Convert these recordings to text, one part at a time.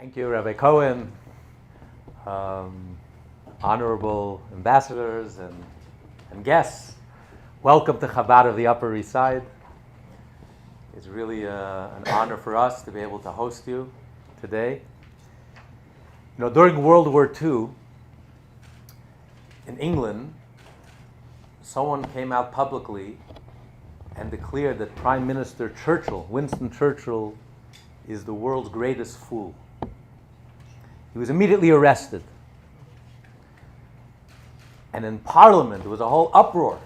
Thank you, Rabbi Cohen, honorable ambassadors and guests. Welcome to Chabad of the Upper East Side. It's really an honor for us to be able to host you today. You know, during World War II, in England, someone came out publicly and declared that Prime Minister Churchill, Winston Churchill, is the world's greatest fool. He was immediately arrested. And in Parliament, there was a whole uproar.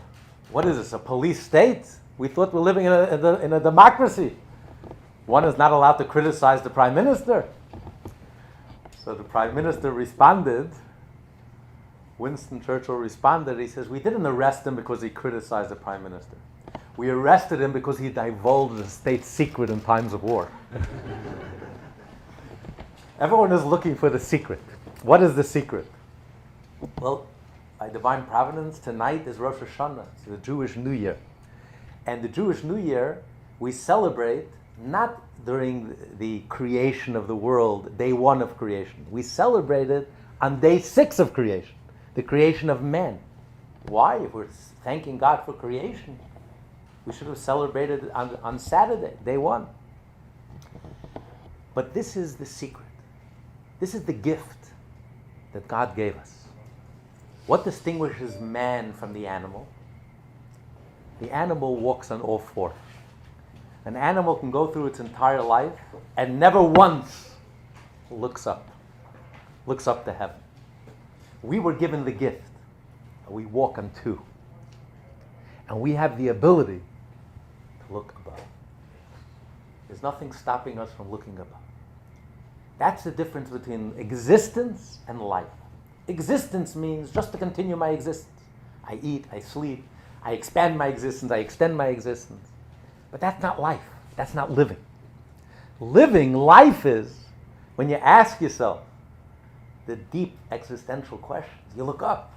What is this, a police state? We thought we're living in a democracy. One is not allowed to criticize the Prime Minister. So the Prime Minister responded, Winston Churchill responded, he says, we didn't arrest him because he criticized the Prime Minister. We arrested him because he divulged a state secret in times of war. Everyone is looking for the secret. What is the secret? Well, by divine providence, tonight is Rosh Hashanah. It's the Jewish New Year. And the Jewish New Year, we celebrate not during the creation of the world, day one of creation. We celebrate it on day 6 of creation, the creation of man. Why? If we're thanking God for creation, we should have celebrated it on Saturday, day 1. But this is the secret. This is the gift that God gave us. What distinguishes man from the animal? The animal walks on all 4. An animal can go through its entire life and never once looks up to heaven. We were given the gift. We walk on 2. And we have the ability to look above. There's nothing stopping us from looking above. That's the difference between existence and life. Existence means just to continue my existence. I eat, I sleep, I expand my existence, I extend my existence. But that's not life. That's not living. Living, life is when you ask yourself the deep existential questions. You look up.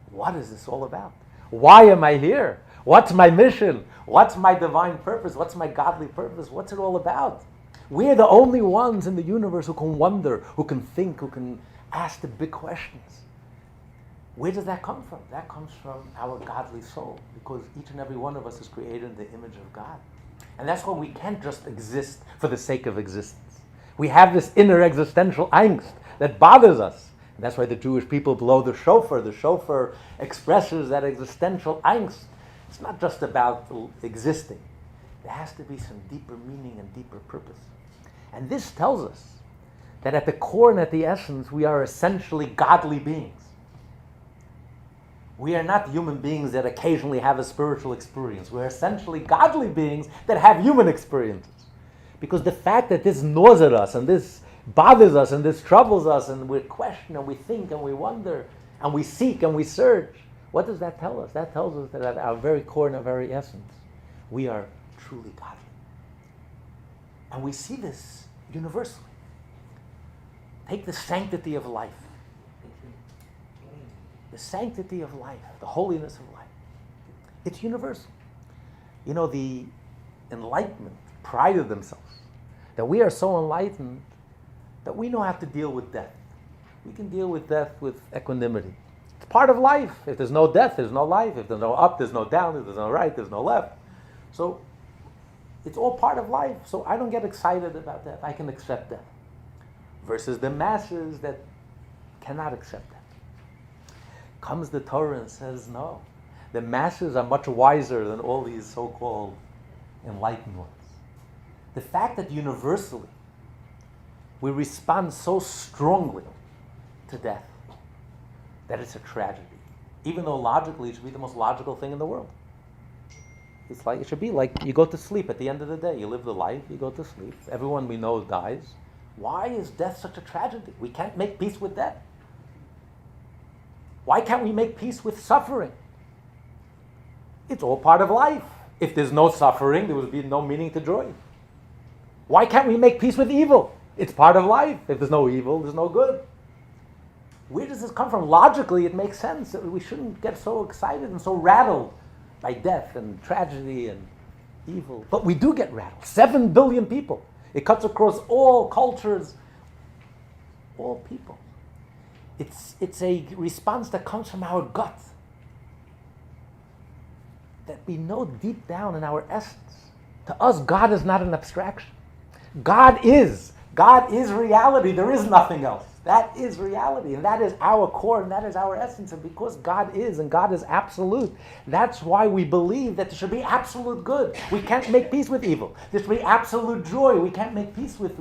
What is this all about? Why am I here? What's my mission? What's my divine purpose? What's my godly purpose? What's it all about? We're the only ones in the universe who can wonder, who can think, who can ask the big questions. Where does that come from? That comes from our godly soul, because each and every one of us is created in the image of God. And that's why we can't just exist for the sake of existence. We have this inner existential angst that bothers us. And that's why the Jewish people blow the shofar. The shofar expresses that existential angst. It's not just about existing. There has to be some deeper meaning and deeper purpose. And this tells us that at the core and at the essence, we are essentially godly beings. We are not human beings that occasionally have a spiritual experience. We're essentially godly beings that have human experiences. Because the fact that this gnaws at us, and this bothers us, and this troubles us, and we question, and we think, and we wonder, and we seek, and we search, what does that tell us? That tells us that at our very core and our very essence, we are truly godly. And we see this universally. Take the sanctity of life. The sanctity of life, the holiness of life. It's universal. You know, the Enlightenment prided themselves that we are so enlightened that we know how to deal with death. We can deal with death with equanimity. It's part of life. If there's no death, there's no life. If there's no up, there's no down. If there's no right, there's no left. So it's all part of life. So I don't get excited about that. I can accept that. Versus the masses that cannot accept that. Comes the Torah and says, no. The masses are much wiser than all these so-called enlightened ones. The fact that universally we respond so strongly to death that it's a tragedy. Even though logically it should be the most logical thing in the world. It should be like you go to sleep at the end of the day. You live the life, you go to sleep. Everyone we know dies. Why is death such a tragedy? We can't make peace with death. Why can't we make peace with suffering? It's all part of life. If there's no suffering, there would be no meaning to joy. Why can't we make peace with evil? It's part of life. If there's no evil, there's no good. Where does this come from? Logically, it makes sense that we shouldn't get so excited and so rattled by death and tragedy and evil. But we do get rattled. 7 billion people. It cuts across all cultures, all people. It's a response that comes from our gut, that we know deep down in our essence. To us, God is not an abstraction. God is reality. There is nothing else. That is reality, and that is our core, and that is our essence. And because God is, and God is absolute, that's why we believe that there should be absolute good. We can't make peace with evil. There should be absolute joy. We can't make peace with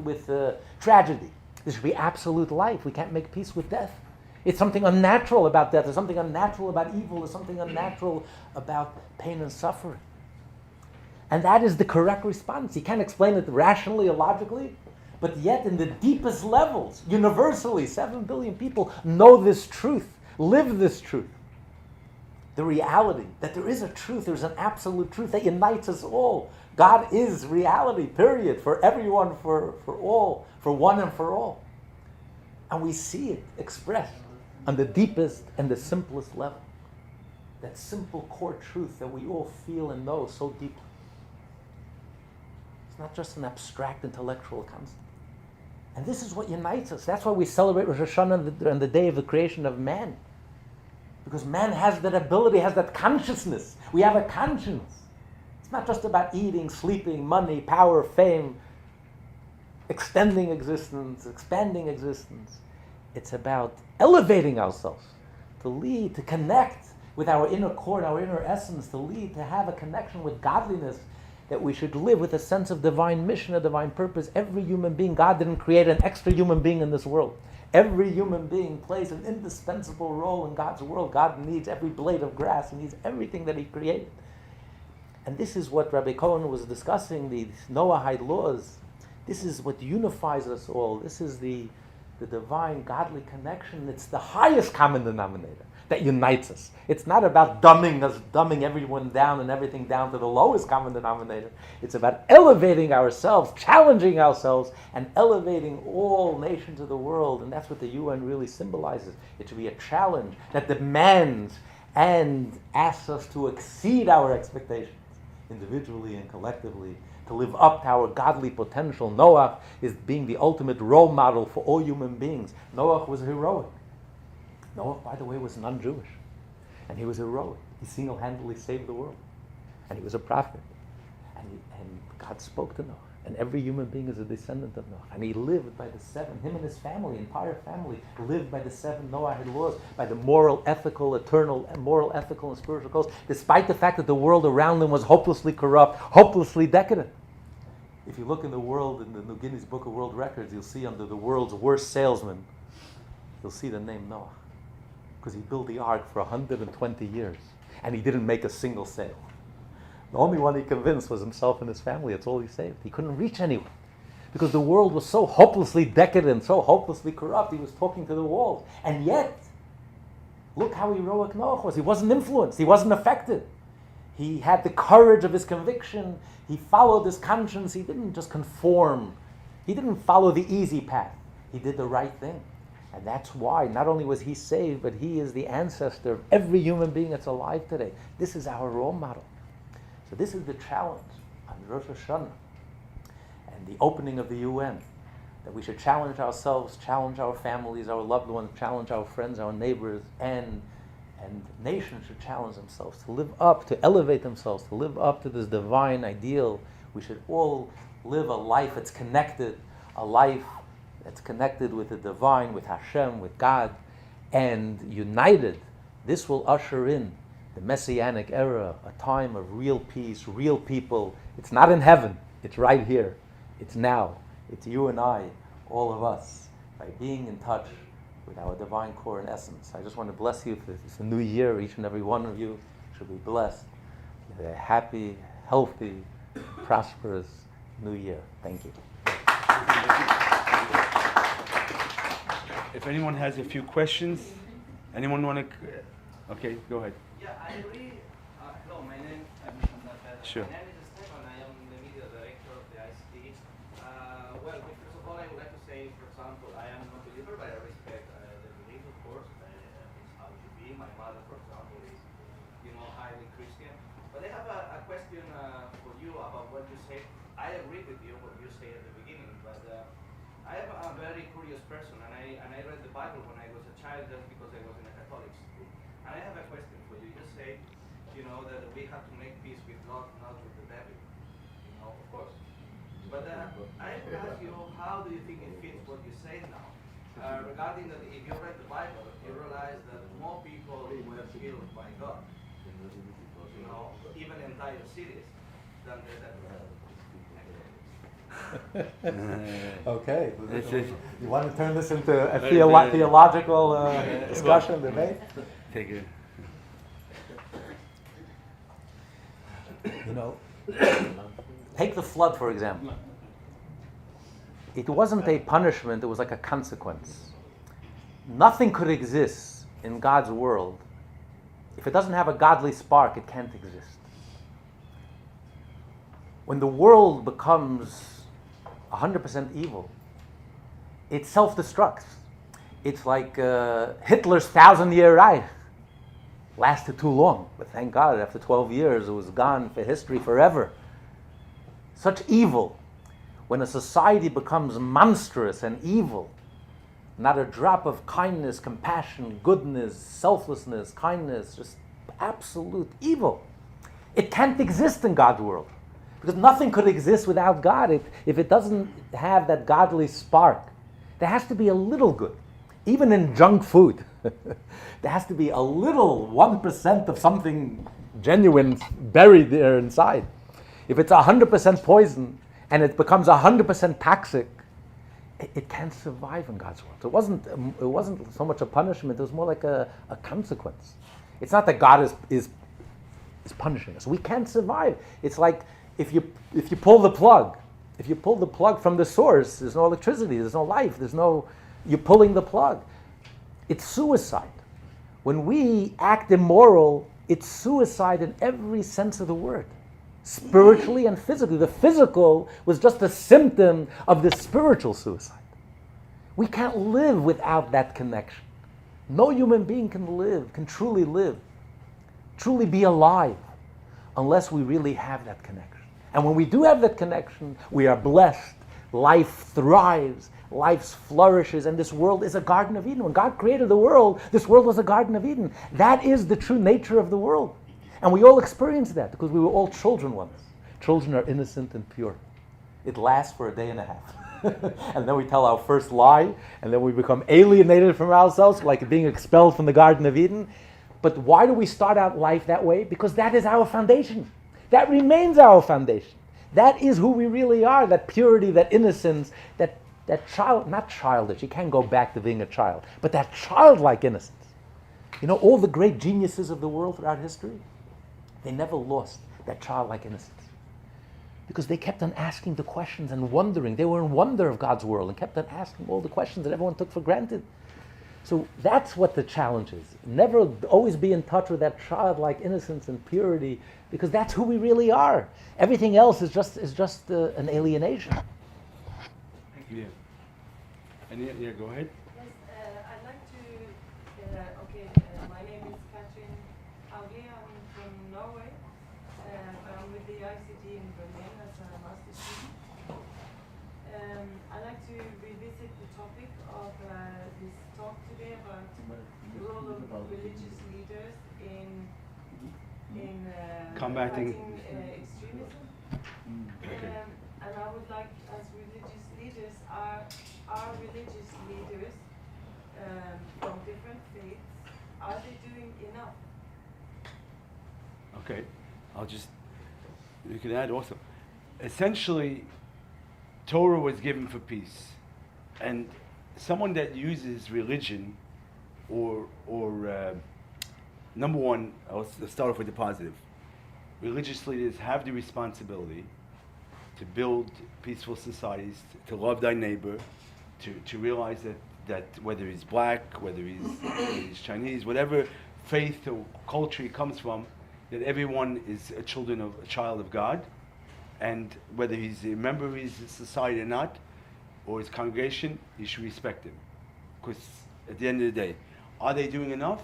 tragedy. There should be absolute life. We can't make peace with death. It's something unnatural about death. There's something unnatural about evil. There's something unnatural about pain and suffering. And that is the correct response. You can't explain it rationally or logically, but yet in the deepest levels, universally, 7 billion people know this truth, live this truth. The reality that there is a truth, there's an absolute truth that unites us all. God is reality, period, for everyone, for all, for one and for all. And we see it expressed on the deepest and the simplest level. That simple core truth that we all feel and know so deeply. It's not just an abstract intellectual concept. And this is what unites us. That's why we celebrate Rosh Hashanah on the day of the creation of man. Because man has that ability, has that consciousness. We have a conscience. It's not just about eating, sleeping, money, power, fame, extending existence, expanding existence. It's about elevating ourselves, to lead, to connect with our inner core and our inner essence, to lead, to have a connection with godliness, that we should live with a sense of divine mission, a divine purpose. Every human being, God didn't create an extra human being in this world. Every human being plays an indispensable role in God's world. God needs every blade of grass. He needs everything that He created. And this is what Rabbi Cohen was discussing, the Noahide laws. This is what unifies us all. This is the divine, godly connection. It's the highest common denominator that unites us. It's not about dumbing everyone down and everything down to the lowest common denominator. It's about elevating ourselves, challenging ourselves, and elevating all nations of the world. And that's what the UN really symbolizes. It should be a challenge that demands and asks us to exceed our expectations, individually and collectively, to live up to our godly potential. Noah is being the ultimate role model for all human beings. Noah was heroic. Noah, by the way, was non-Jewish. And he was heroic. He single-handedly saved the world. And he was a prophet. And God spoke to Noah. And every human being is a descendant of Noah. And he lived by the 7, him and his family, entire family, lived by the 7 Noahide laws, by the moral, ethical, eternal, moral, ethical, and spiritual codes, despite the fact that the world around them was hopelessly corrupt, hopelessly decadent. If you look in the world, in the New Guinness Book of World Records, you'll see under the world's worst salesman, you'll see the name Noah. Because he built the ark for 120 years. And he didn't make a single sale. The only one he convinced was himself and his family. That's all he saved. He couldn't reach anyone. Because the world was so hopelessly decadent, so hopelessly corrupt. He was talking to the walls. And yet, look how heroic Noah was. He wasn't influenced. He wasn't affected. He had the courage of his conviction. He followed his conscience. He didn't just conform. He didn't follow the easy path. He did the right thing. And that's why not only was he saved, but he is the ancestor of every human being that's alive today. This is our role model. So this is the challenge on Rosh Hashanah and the opening of the UN, that we should challenge ourselves, challenge our families, our loved ones, challenge our friends, our neighbors, and nations should challenge themselves to live up, to elevate themselves, to live up to this divine ideal. We should all live a life that's connected, a life that's connected with the divine, with Hashem, with God, and united. This will usher in the Messianic era, a time of real peace, real people. It's not in heaven, it's right here. It's now. It's you and I, all of us, by being in touch with our divine core and essence. I just want to bless you for this new year. Each and every one of you should be blessed with a happy, healthy, prosperous new year. Thank you. If anyone has a few questions, anyone want to? Okay, go ahead. Yeah, I agree. Hello, my name Sure. My name is Stefan. I am the media director of the ICD. Well, first of all, I would like to say, for example, I am not a believer, but I respect the belief, of course. It's how it should be. My mother, for example, is, highly Christian. But I have a question for you about what you said. I agree with you what you say at the beginning, but I am a very curious person, and I read the Bible when I was a child just because I was in a Catholic school. And I have a question for you. You say, that we have to make peace with God, not with the devil. Of course. But I would ask you, how do you think it fits what you say now? Regarding that, if you read the Bible, you realize that more people were killed by God, even entire cities, than the devil. Okay. This is- You want to turn this into a Very theological discussion, debate? Take it. Take the flood, for example. It wasn't a punishment, it was like a consequence. Nothing could exist in God's world. If it doesn't have a godly spark, it can't exist. When the world becomes 100% evil, it self-destructs. It's like Hitler's 1,000-year Reich. Lasted too long, but thank God, after 12 years, it was gone for history forever. Such evil. When a society becomes monstrous and evil, not a drop of kindness, compassion, goodness, selflessness, kindness, just absolute evil. It can't exist in God's world. Because nothing could exist without God if it doesn't have that godly spark. There has to be a little good. Even in junk food, there has to be a little 1% of something genuine buried there inside. If it's 100% poison and it becomes 100% toxic, it can't survive in God's world. It wasn't so much a punishment, it was more like a consequence. It's not that God is punishing us. We can't survive. It's like if you pull the plug from the source, there's no electricity, there's no life, you're pulling the plug. It's suicide. When we act immoral, it's suicide in every sense of the word, spiritually and physically. The physical was just a symptom of the spiritual suicide. We can't live without that connection. No human being can truly live, truly be alive, unless we really have that connection. And when we do have that connection, we are blessed. Life thrives, life flourishes, and this world is a Garden of Eden. When God created the world, this world was a Garden of Eden. That is the true nature of the world. And we all experience that because we were all children once. Children are innocent and pure. It lasts for a day and a half. And then we tell our first lie, and then we become alienated from ourselves, like being expelled from the Garden of Eden. But why do we start out life that way? Because that is our foundation. That remains our foundation. That is who we really are, that purity, that innocence, that child, not childish, you can't go back to being a child, but that childlike innocence. All the great geniuses of the world throughout history, they never lost that childlike innocence. Because they kept on asking the questions and wondering. They were in wonder of God's world and kept on asking all the questions that everyone took for granted. So that's what the challenge is. Never always be in touch with that childlike innocence and purity, because that's who we really are. Everything else is just an alienation. Yeah. And yeah, go ahead. Yes, I'd like to, my name is Katrin Haugli, I'm from Norway. I'm with the ICD in Berlin as a master's student. I'd like to revisit the topic of this talk today about the role of religious leaders in Combating extremism. Okay. And I would like, as religious leaders, are religious leaders from different faiths, are they doing enough? Okay. You can add also. Essentially, Torah was given for peace. And someone that uses religion or number one, let's start off with the positive. Religious leaders have the responsibility to build peaceful societies, to love thy neighbor, to realize that whether he's black, whether he's Chinese, whatever faith or culture he comes from, that everyone is a child of God, and whether he's a member of his society or not, or his congregation, you should respect him. Because at the end of the day, are they doing enough?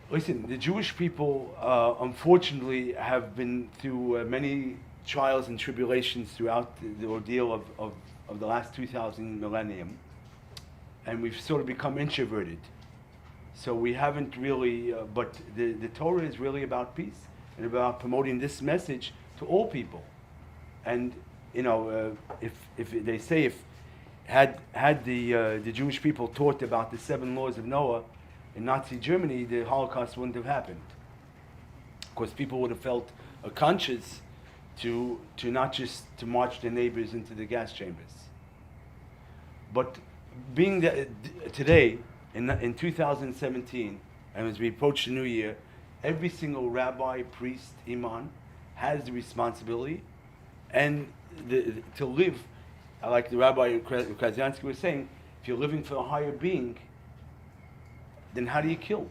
Listen, the Jewish people, unfortunately, have been through many trials and tribulations throughout the ordeal of of the last 2,000 millennium, and we've sort of become introverted. So we haven't really, but the Torah is really about peace and about promoting this message to all people. And if they say if had the Jewish people taught about the 7 laws of Noah in Nazi Germany, the Holocaust wouldn't have happened. Of course, people would have felt a conscience to not just to march their neighbors into the gas chambers. But being that today, in 2017, and as we approach the new year, every single rabbi, priest, imam has the responsibility and to live, like the Rabbi Krasnianski was saying, if you're living for a higher being, then how do you kill?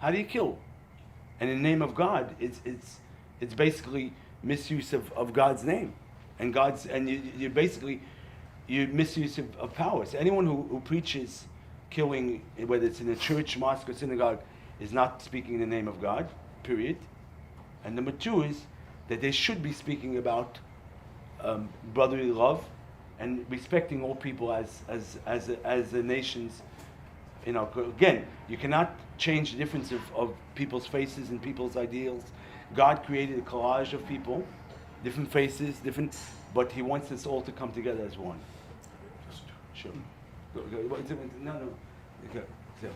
How do you kill? And in the name of God, it's basically misuse of God's name, and you basically misuse of power. So anyone who preaches killing, whether it's in a church, mosque, or synagogue, is not speaking in the name of God. Period. And number 2 is that they should be speaking about brotherly love and respecting all people as the nations. Again, you cannot change the difference of people's faces and people's ideals. God created a collage of people, different faces, but He wants us all to come together as one. Sure. No. Okay. So.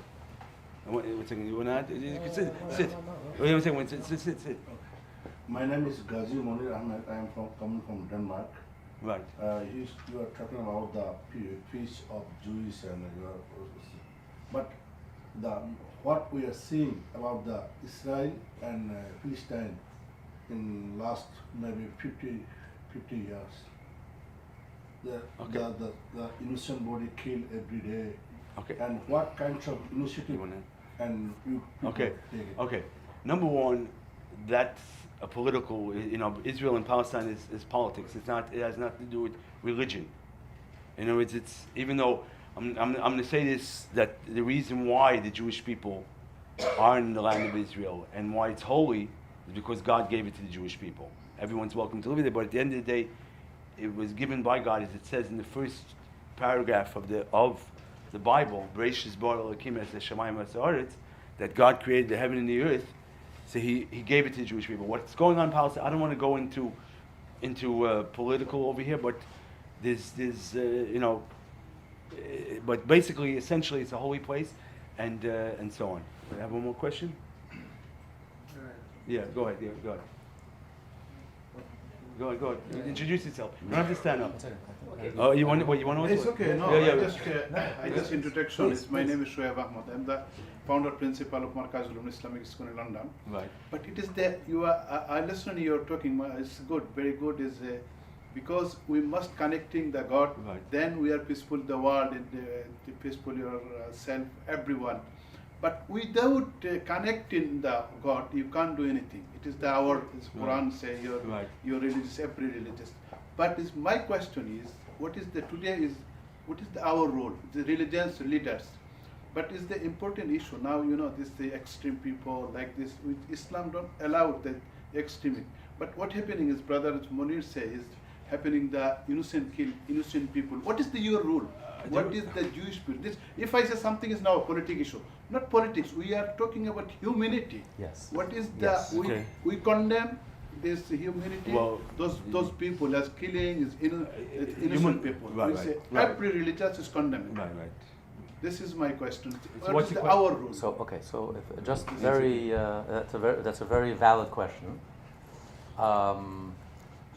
One second. You want to add? You can sit. Wait a second. Sit. My name is Ghazi Monir Ahmed. I am coming from Denmark. Right. You are talking about the peace of Jews and but what we are seeing about the Israel and Palestine in last maybe 50 years. The innocent body killed every day. Okay. And what kinds of initiative and you Okay. take it? Okay. Number 1, that's a political. Israel and Palestine is politics. It's not. It has nothing to do with religion. In other words, it's even though I'm going to say this, that the reason why the Jewish people are in the land of Israel and why it's holy is because God gave it to the Jewish people. Everyone's welcome to live there, but at the end of the day, it was given by God, as it says in the first paragraph of the Bible, Bereshis bara Elokim es hashamayim v'ha'aretz, that God created the heaven and the earth. So He gave it to the Jewish people. What's going on in Palestine? I don't want to go into political over here, but there's but basically, essentially, it's a holy place, and so on. Do I have one more question? Yeah, go ahead. Go ahead. Introduce yourself. You don't have to stand up. Okay. Oh, you want to? It's okay. No, Yeah. I just introduction. My name is Shoaib Ahmad. I'm the founder principal of Markazul Ulum Islamic School in London. Right. But it is that I listen to you're talking. It's good, very good. Is because we must connecting the God. Right. Then we are peaceful. The world, the peaceful yourself, everyone. But without connecting the God, you can't do anything. It is our Quran say your religious, every religious. But my question is, what is our role, the religious leaders? But is the important issue now? The extreme people like this. Islam don't allow the extreme. But what happening is, Brother Monir says, happening the innocent kill innocent people. What is your rule? What is the Jewish people? If I say something is now a political issue, not politics. We are talking about humanity. Yes. What is we condemn this humanity? Well, those people as killing is innocent people. Right, we say right. every religious is condemned. Right. This is my question. So what is our rule? So if just very that's a very valid question.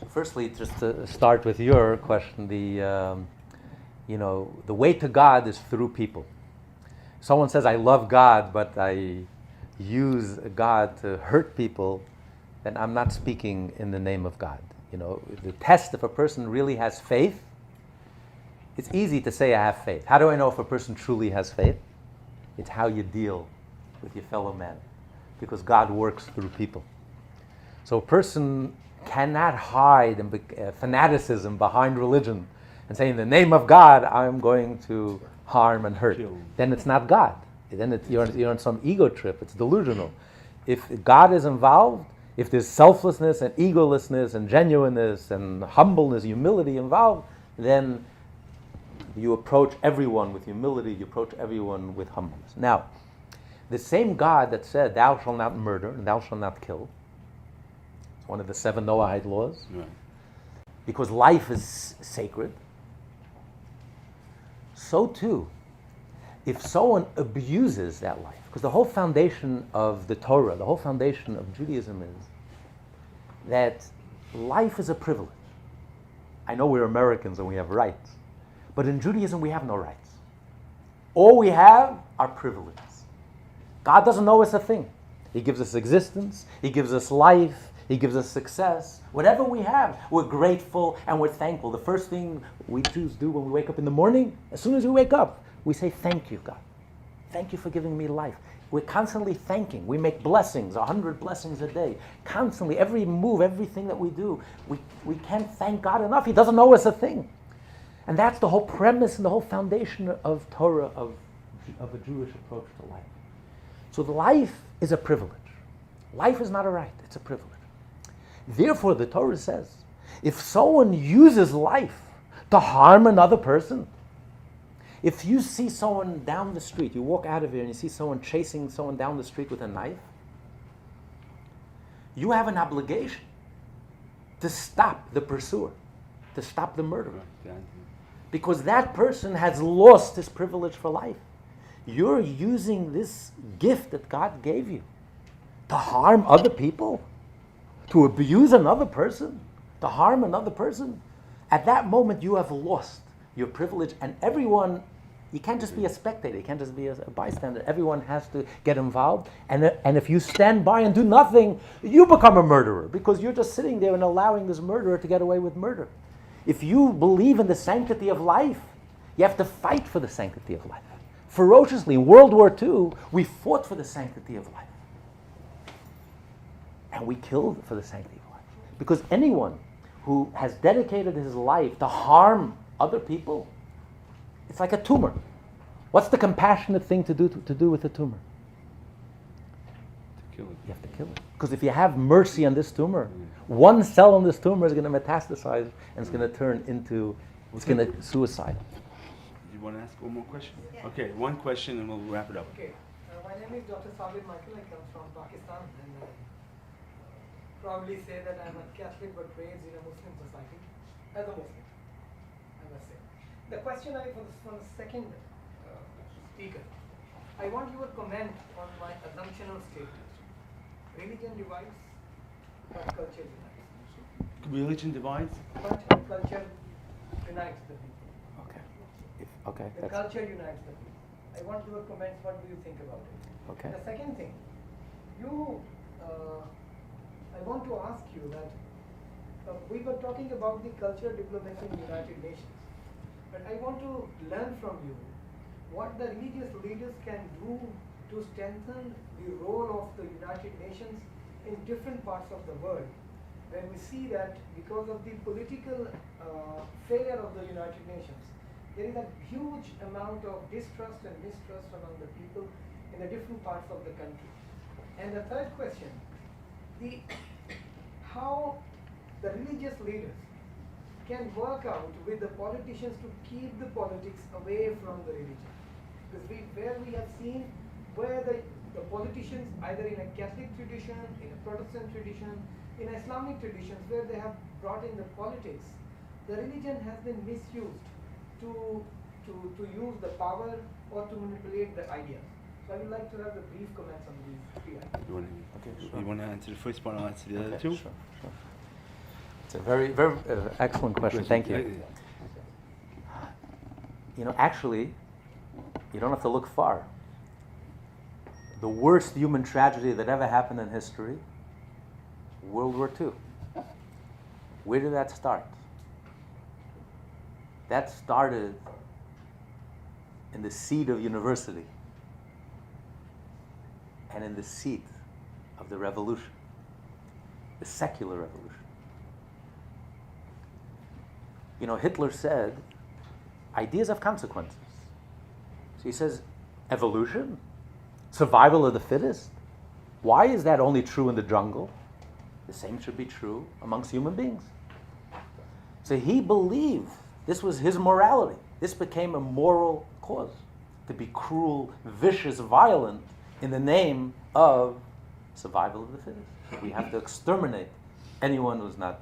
Firstly, just to start with your question, the way to God is through people. Someone says, I love God, but I use God to hurt people, then I'm not speaking in the name of God. The test if a person really has faith, it's easy to say I have faith. How do I know if a person truly has faith? It's how you deal with your fellow man, because God works through people. So a person cannot hide fanaticism behind religion and say, in the name of God, I'm going to harm and hurt. Then it's not God. Then you're on some ego trip. It's delusional. If God is involved, if there's selflessness and egolessness and genuineness and humbleness, humility involved, then you approach everyone with humility, you approach everyone with humbleness. Now, the same God that said, thou shalt not murder and thou shalt not kill, it's one of the 7 Noahide laws, Right. because life is sacred, so too, if someone abuses that life, because the whole foundation of the Torah, the whole foundation of Judaism is that life is a privilege. I know we're Americans and we have rights, but in Judaism we have no rights. All we have are privileges. God doesn't know us a thing. He gives us existence, He gives us life, He gives us success. Whatever we have, we're grateful and we're thankful. The first thing we Jews do when we wake up in the morning, as soon as we wake up, we say, thank you, God. Thank you for giving me life. We're constantly thanking. We make blessings, 100 blessings a day. Constantly, every move, everything that we do, we can't thank God enough. He doesn't know us a thing. And that's the whole premise and the whole foundation of Torah, of a Jewish approach to life. So the life is a privilege. Life is not a right, it's a privilege. Therefore, the Torah says, if someone uses life to harm another person, if you see someone down the street, you walk out of here and you see someone chasing someone down the street with a knife, you have an obligation to stop the pursuer, to stop the murderer. Because that person has lost his privilege for life. You're using this gift that God gave you to harm other people, to abuse another person, to harm another person. At that moment, you have lost your privilege, and everyone, you can't just be a spectator, you can't just be a bystander. Everyone has to get involved, and if you stand by and do nothing, you become a murderer, because you're just sitting there and allowing this murderer to get away with murder. If you believe in the sanctity of life, you have to fight for the sanctity of life. Ferociously, in World War II, we fought for the sanctity of life. And we killed for the sanctity of life. Because anyone who has dedicated his life to harm other people, it's like a tumor. What's the compassionate thing to do with a tumor? To kill it. You have to kill it. Because if you have mercy on this tumor, one cell on this tumor is going to metastasize and it's going to turn into, suicide. You want to ask one more question? Yeah. Okay, one question and we'll wrap it up. Okay, my name is Dr. Sabir Michael. I come from Pakistan and proudly say that I'm a Catholic but raised in a Muslim society as a Muslim, I must say. The question from the second speaker, I want your comment on my assumptional statement. Religion divides, but culture unites. Religion divides? But culture unites the people. Okay. The culture unites the people. I want your comments. What do you think about it? Okay. The second thing, I want to ask you that we were talking about the cultural diplomacy in the United Nations, but I want to learn from you what the religious leaders can do to strengthen the role of the United Nations in different parts of the world, when we see that because of the political failure of the United Nations, there is a huge amount of distrust and mistrust among the people in the different parts of the country. And the third question, how the religious leaders can work out with the politicians to keep the politics away from the religion. Because we have seen where the politicians, either in a Catholic tradition, in a Protestant tradition, in Islamic traditions, where they have brought in the politics, the religion has been misused to use the power or to manipulate the ideas. So I would like to have the brief comments on these three items. You want to answer the first part, I'll answer the other two? Sure. It's a very, very excellent question. Thank you. Actually, you don't have to look far. The worst human tragedy that ever happened in history, World War II. Where did that start? That started in the seat of university and in the seat of the revolution, the secular revolution. Hitler said, ideas have consequences. So he says, evolution, survival of the fittest. Why is that only true in the jungle? The same should be true amongst human beings. So he believed This was his morality. This became a moral cause. To be cruel, vicious, violent in the name of survival of the fittest. We have to exterminate anyone who's not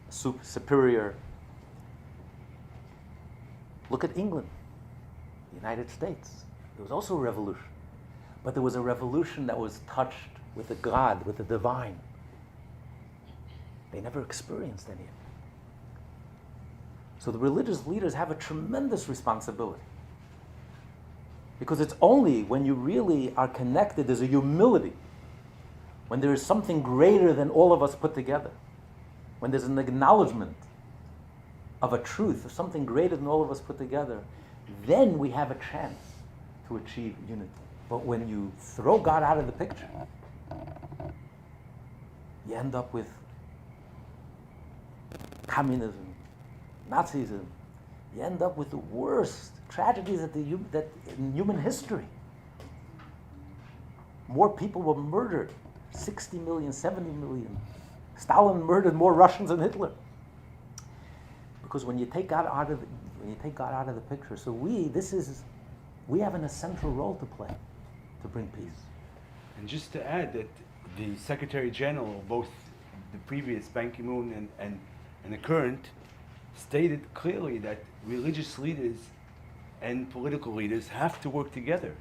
superior. Look at England, the United States. There was also a revolution. But there was a revolution that was touched with the God, with the divine. They never experienced any of it. So the religious leaders have a tremendous responsibility. Because it's only when you really are connected, there's a humility, when there is something greater than all of us put together, when there's an acknowledgement of a truth, of something greater than all of us put together, then we have a chance to achieve unity. But when you throw God out of the picture, you end up with communism, Nazism. You end up with the worst tragedies that in human history. More people were murdered, 60 million, 70 million. Stalin murdered more Russians than Hitler. Because when you take God out of the picture, so we have an essential role to play to bring peace. And just to add that the Secretary General, both the previous Ban Ki-moon and the current, stated clearly that religious leaders and political leaders have to work together.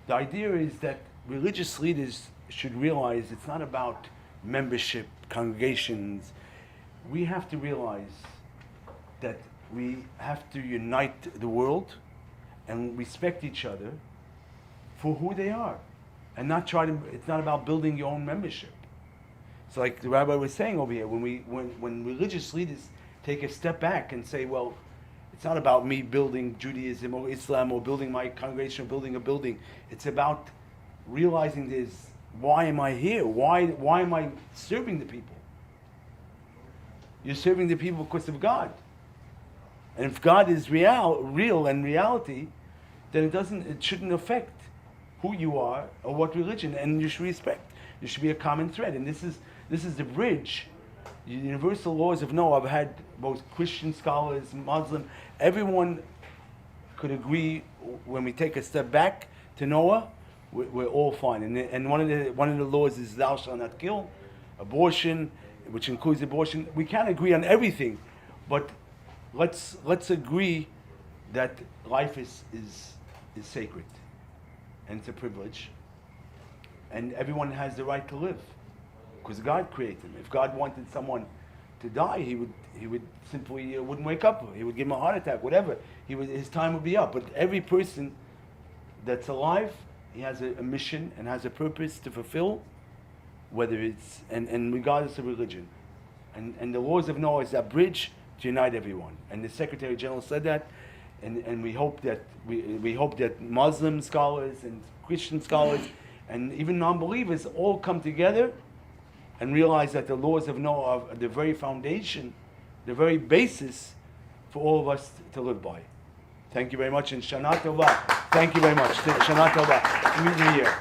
The idea is that religious leaders should realize it's not about membership, congregations. We have to realize that we have to unite the world and respect each other for who they are, and not it's not about building your own membership. So like the rabbi was saying over here, when religious leaders take a step back and say, well, it's not about me building Judaism or Islam or building my congregation or building a building. It's about realizing why am I here? Why am I serving the people? You're serving the people because of God. And if God is real and reality, then it shouldn't affect who you are or what religion, and you should respect. There should be a common thread, and this is the bridge. The universal laws of Noah. I've had both Christian scholars, Muslim, everyone could agree when we take a step back to Noah, we're all fine. And one of the laws is thou shalt not kill, abortion, which includes abortion. We can't agree on everything, but let's agree that life is sacred, and it's a privilege, and everyone has the right to live. Because God created him. If God wanted someone to die, he would simply wouldn't wake up. He would give him a heart attack, whatever. His time would be up. But every person that's alive, he has a mission and has a purpose to fulfill, whether it's and regardless of religion. And the laws of Noah is that bridge to unite everyone. And the Secretary General said that, and we hope that Muslim scholars and Christian scholars and even non-believers all come together and realize that the laws of Noah are the very foundation, the very basis for all of us to live by. Thank you very much, and Shana Tova. Thank you very much. Shana Tova. New Year.